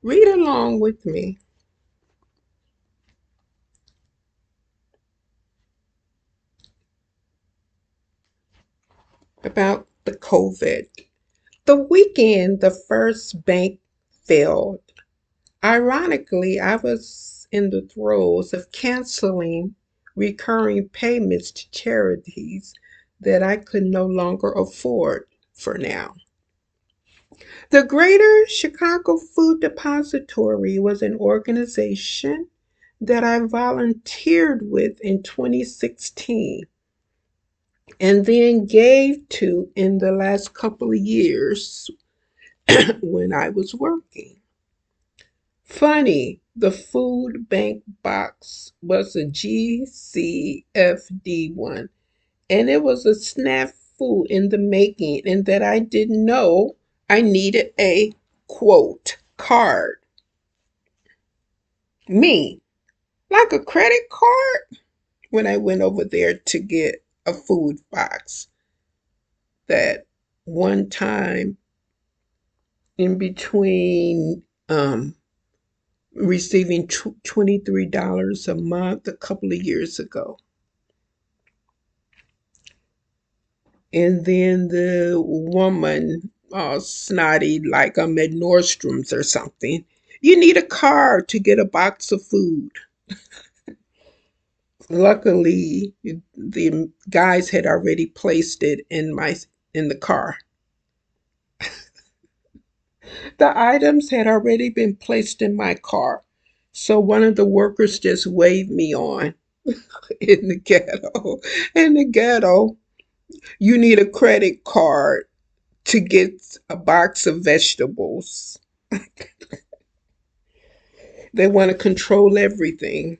Read along with me about the COVID. The weekend the first bank failed. Ironically, I was in the throes of canceling recurring payments to charities that I could no longer afford for now. The Greater Chicago Food Depository was an organization that I volunteered with in 2016 and then gave to in the last couple of years when I was working. Funny, the food bank box was a GCFD one, and it was a snafu in the making, in that I didn't know I needed a quote card. Me, like a credit card, when I went over there to get a food box. That one time in between receiving $23 a month a couple of years ago. And then the woman, snotty, like I'm at Nordstrom's or something. You need a card to get a box of food. Luckily, the guys had already placed it in the car. The items had already been placed in my car. So one of the workers just waved me on in the ghetto. In the ghetto, you need a credit card to get a box of vegetables. They want to control everything.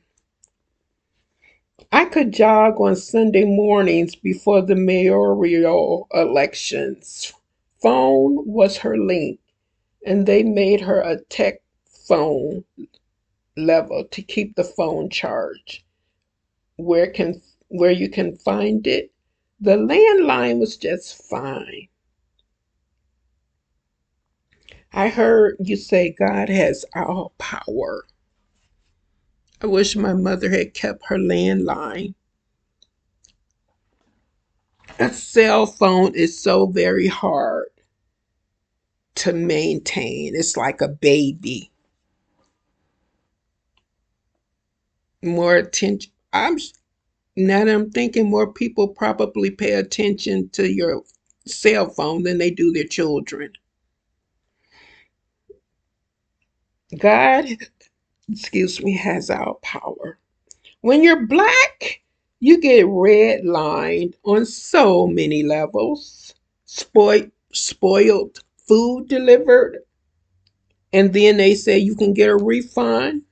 I could jog on Sunday mornings before the mayoral elections. Phone was her link, and they made her a tech phone level to keep the phone charged. Where you can find it, the landline was just fine. I heard you say God has all power. I wish my mother had kept her landline. A cell phone is so very hard to maintain. It's like a baby. More attention. Now that I'm thinking, more people probably pay attention to your cell phone than they do their children. God, excuse me, has our power. When you're black, you get redlined on so many levels. Spoiled food delivered, and then they say you can get a refund.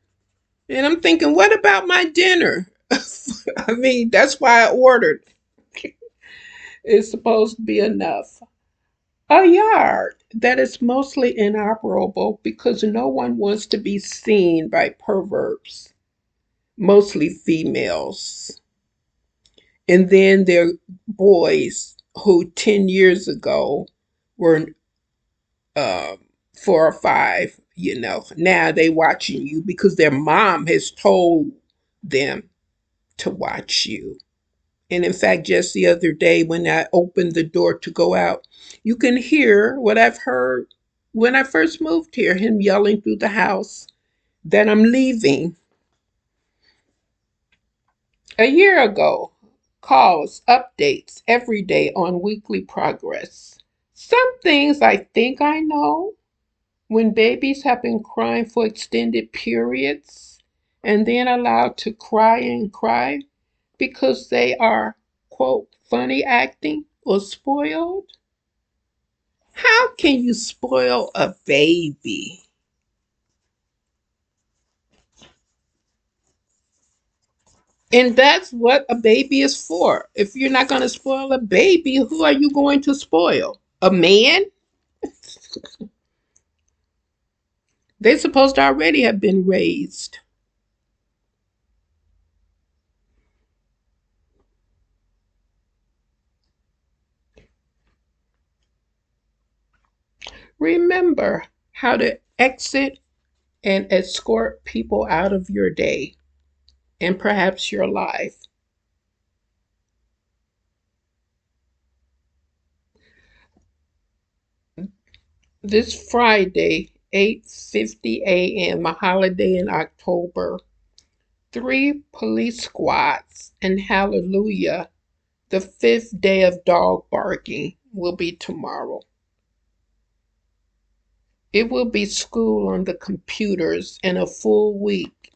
And I'm thinking, what about my dinner? I mean, that's why I ordered. It's supposed to be enough. A yard that is mostly inoperable because no one wants to be seen by perverts, mostly females. And then there are boys who 10 years ago were uh, 4 or 5, now they watching you because their mom has told them to watch you. And in fact, just the other day when I opened the door to go out, you can hear what I've heard when I first moved here, him yelling through the house that I'm leaving. A year ago, calls, updates every day on weekly progress. Some things I think I know: when babies have been crying for extended periods and then allowed to cry and cry because they are, quote, funny acting or spoiled. How can you spoil a baby? And that's what a baby is for. If you're not going to spoil a baby, who are you going to spoil? A man? They're supposed to already have been raised. Remember how to exit and escort people out of your day and perhaps your life. This Friday, 8:50 a.m., a holiday in October, 3 police squads and hallelujah, the fifth day of dog barking will be tomorrow. It will be school on the computers in a full week.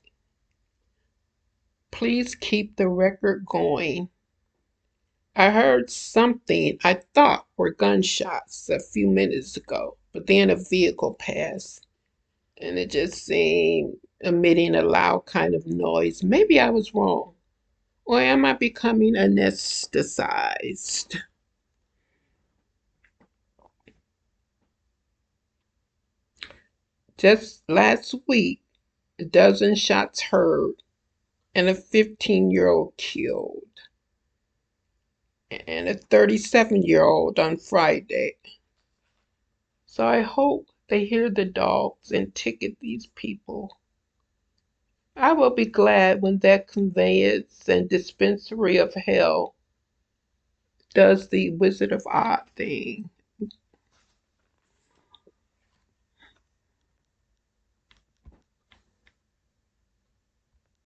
Please keep the record going. I heard something I thought were gunshots a few minutes ago, but then a vehicle passed and it just seemed emitting a loud kind of noise. Maybe I was wrong. Or am I becoming anesthetized? Just last week, a dozen shots heard and a 15-year-old killed and a 37-year-old on Friday. So I hope they hear the dogs and ticket these people. I will be glad when that conveyance and dispensary of hell does the Wizard of Oz thing.